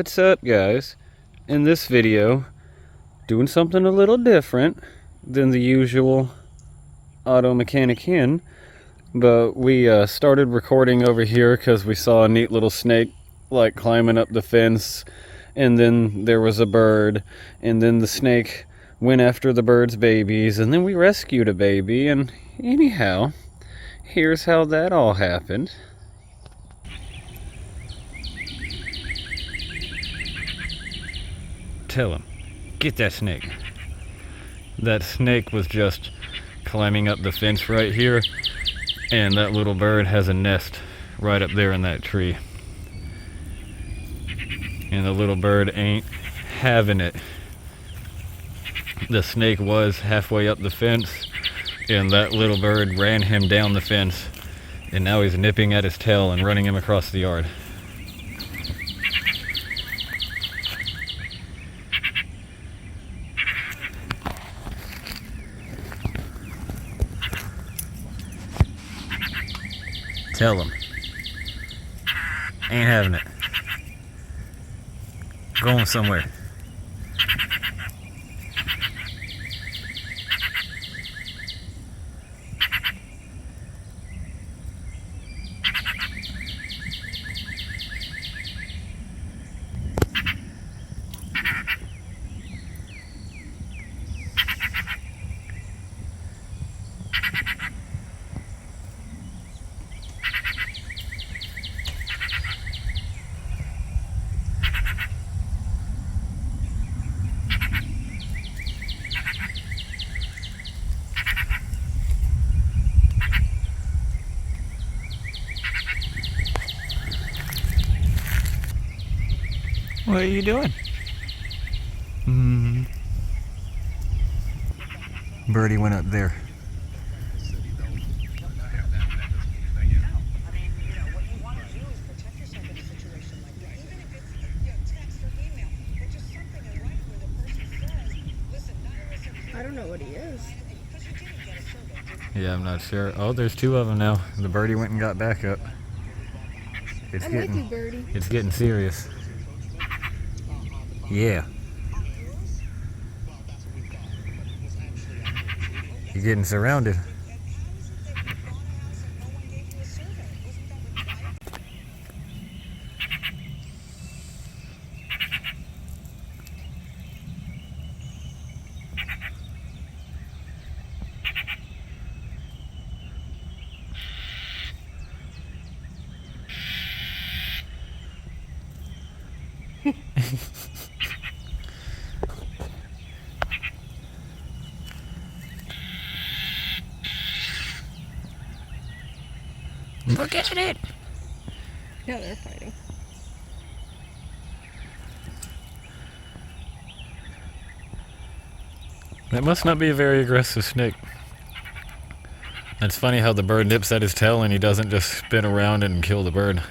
What's up, guys? In this video, doing something a little different than the usual auto mechanic hen, but we started recording over here because we saw a neat little snake like climbing up the fence, and then there was a bird, and then the snake went after the bird's babies, and then we rescued a baby, and anyhow, here's how that all happened. Tell him, get that snake. That snake was just climbing up the fence right here, and that little bird has a nest right up there in that tree. And the little bird ain't having it. The snake was halfway up the fence, and that little bird ran him down the fence, and now he's nipping at his tail and running him across the yard. Tell him. Ain't having it. Going somewhere. What are you doing? Birdie went up there. I don't know what he is. Yeah, I'm not sure. Oh, there's two of them now. The birdie went and got back up. I'm with you, Birdie. It's getting serious. Yeah. You're getting surrounded. Look at it! Yeah, they're fighting. That must not be a very aggressive snake. It's funny how the bird nips at his tail and he doesn't just spin around and kill the bird.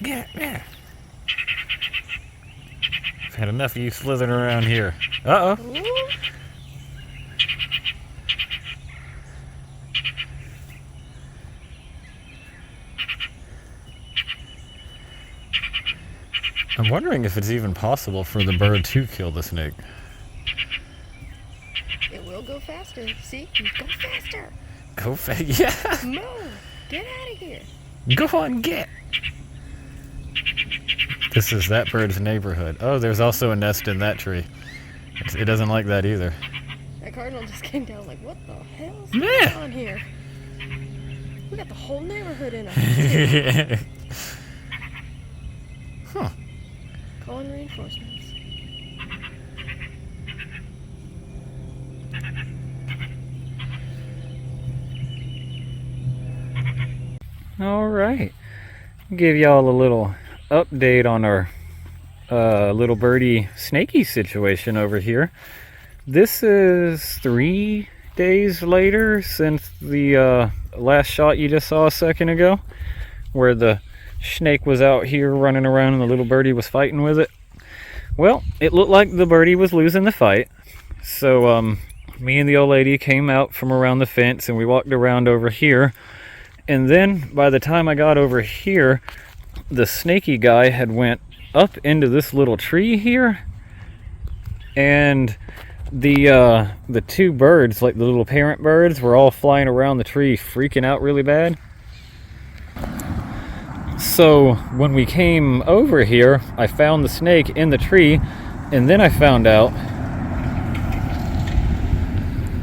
Get there. I've had enough of you slithering around here. Uh-oh. I'm wondering if it's even possible for the bird to kill the snake. It will go faster. See? Go faster. Go yeah. Move. Get out of here. Go on, get. This is that bird's neighborhood. Oh, there's also a nest in that tree. It doesn't like that either. That cardinal just came down like, what the hell's going on here? We got the whole neighborhood in us. Huh. Calling reinforcements. All right. Give y'all a little update on our little birdie snaky situation over here. This is 3 days later since the last shot you just saw a second ago, where the snake was out here running around and the little birdie was fighting with it. Well, it looked like the birdie was losing the fight, So me and the old lady came out from around the fence and we walked around over here. And then by the time I got over here, the snaky guy had went up into this little tree here. And the two birds, like the little parent birds, were all flying around the tree freaking out really bad. So when we came over here, I found the snake in the tree, and then I found out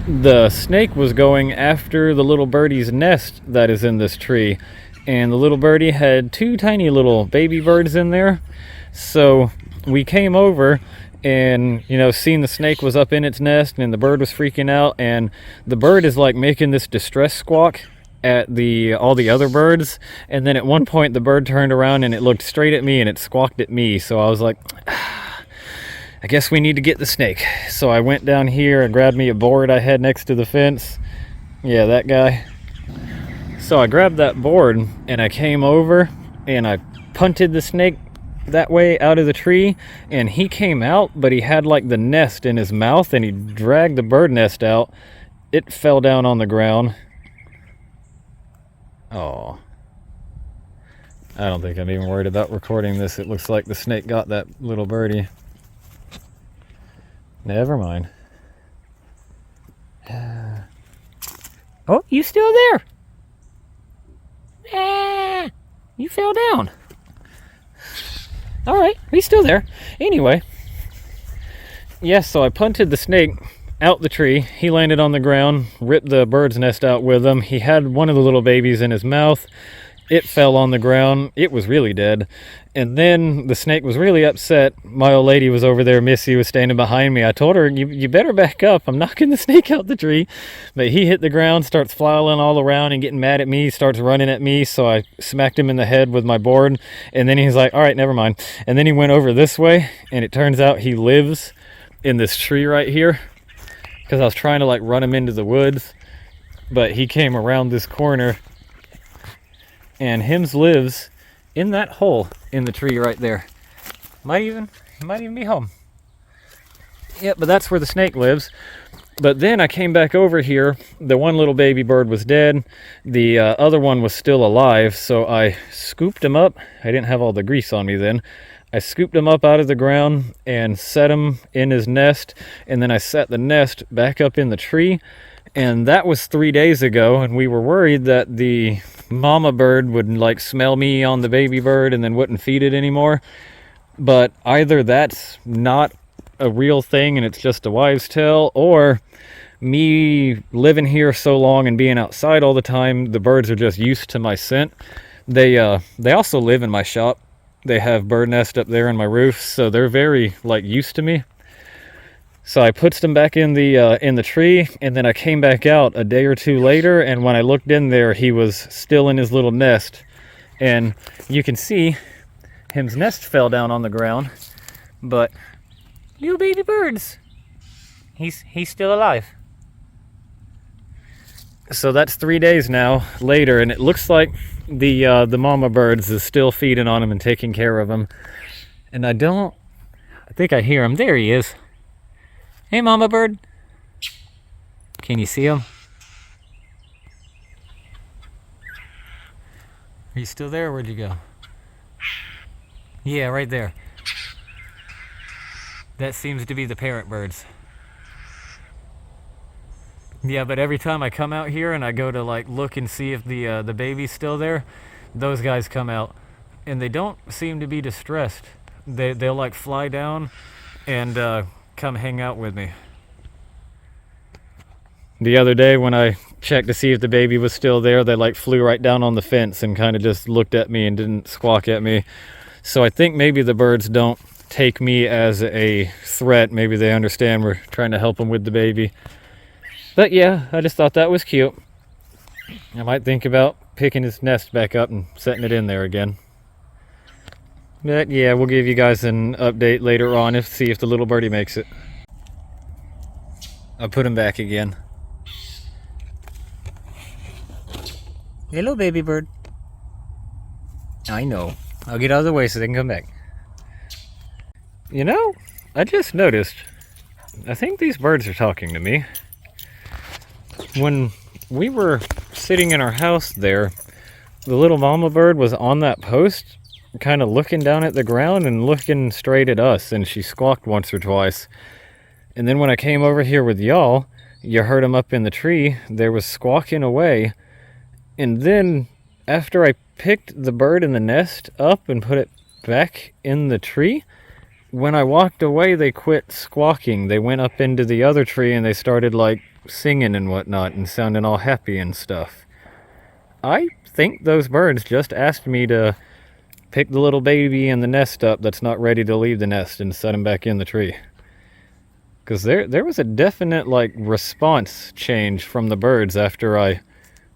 the snake was going after the little birdie's nest that is in this tree, and the little birdie had two tiny little baby birds in there. So we came over and, you know, seen the snake was up in its nest and the bird was freaking out, and the bird is like making this distress squawk at all the other birds, and then at one point the bird turned around and it looked straight at me and it squawked at me. So I was like, I guess we need to get the snake. So I went down here and grabbed me a board I had next to the fence. Yeah, that guy. So I grabbed that board and I came over and I punted the snake that way out of the tree, and he came out, but he had like the nest in his mouth and he dragged the bird nest out. It fell down on the ground. Oh, I don't think I'm even worried about recording this. It looks like the snake got that little birdie. Never mind. Oh, you still there? Ah, you fell down. All right, he's still there. Anyway, yes, so I punted the snake out the tree. He landed on the ground, ripped the bird's nest out with him. He had one of the little babies in his mouth. It fell on the ground. It was really dead. And then the snake was really upset. My old lady was over there. Missy was standing behind me. I told her, you better back up. I'm knocking the snake out the tree. But he hit the ground, starts flailing all around and getting mad at me, starts running at me. So I smacked him in the head with my board. And then he's like, all right, never mind. And then he went over this way. And it turns out he lives in this tree right here, because I was trying to like run him into the woods. But he came around this corner. And Hims lives in that hole in the tree right there. He might even be home. Yep, but that's where the snake lives. But then I came back over here. The one little baby bird was dead. The other one was still alive. So I scooped him up. I didn't have all the grease on me then. I scooped him up out of the ground and set him in his nest. And then I set the nest back up in the tree. And that was 3 days ago, and we were worried that the mama bird would like smell me on the baby bird and then wouldn't feed it anymore. But either that's not a real thing and it's just a wives' tale, or me living here so long and being outside all the time, the birds are just used to my scent. They also live in my shop. They have bird nest up there in my roof, so they're very like used to me. So I put them back in the tree, and then I came back out a day or two later, and when I looked in there, he was still in his little nest. And you can see his nest fell down on the ground, but little baby birds, he's still alive. So that's 3 days now later, and it looks like the mama birds is still feeding on him and taking care of him. And I think I hear him. There he is. Hey, mama bird. Can you see him? Are you still there, or where'd you go? Yeah, right there. That seems to be the parent birds. Yeah, but every time I come out here and I go to like look and see if the baby's still there, those guys come out, and they don't seem to be distressed. They'll like fly down and come hang out with me. The other day when I checked to see if the baby was still there, they like flew right down on the fence and kind of just looked at me and didn't squawk at me. So I think maybe the birds don't take me as a threat. Maybe they understand we're trying to help them with the baby. But yeah, I just thought that was cute. I might think about picking his nest back up and setting it in there again. But yeah, we'll give you guys an update later on see if the little birdie makes it. I'll put him back again. Hello, baby bird. I know. I'll get out of the way so they can come back. You know, I just noticed I think these birds are talking to me. When we were sitting in our house there, the little mama bird was on that post, kind of looking down at the ground and looking straight at us, and she squawked once or twice. And then when I came over here with y'all, you heard them up in the tree. There was squawking away. And then after I picked the bird in the nest up and put it back in the tree, when I walked away, they quit squawking. They went up into the other tree and they started like singing and whatnot and sounding all happy and stuff. I think those birds just asked me to pick the little baby in the nest up that's not ready to leave the nest and set him back in the tree. Because there was a definite like response change from the birds after I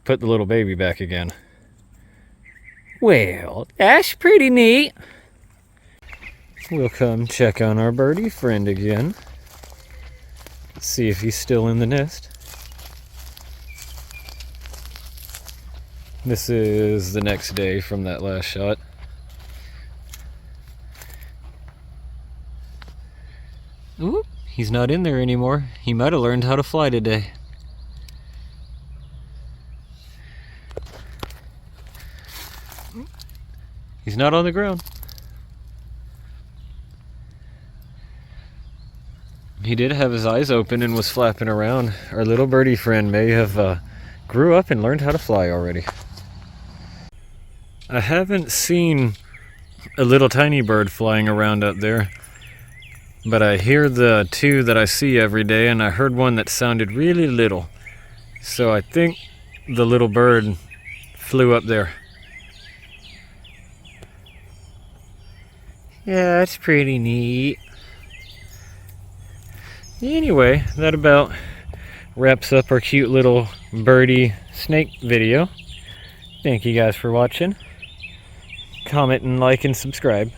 put the little baby back again. Well, that's pretty neat. We'll come check on our birdie friend again. See if he's still in the nest. This is the next day from that last shot. Ooh, he's not in there anymore. He might have learned how to fly today. He's not on the ground. He did have his eyes open and was flapping around. Our little birdie friend may have grew up and learned how to fly already. I haven't seen a little tiny bird flying around up there, but I hear the two that I see every day, and I heard one that sounded really little. So I think the little bird flew up there. Yeah, that's pretty neat. Anyway, that about wraps up our cute little birdie snake video. Thank you guys for watching. Comment and like and subscribe.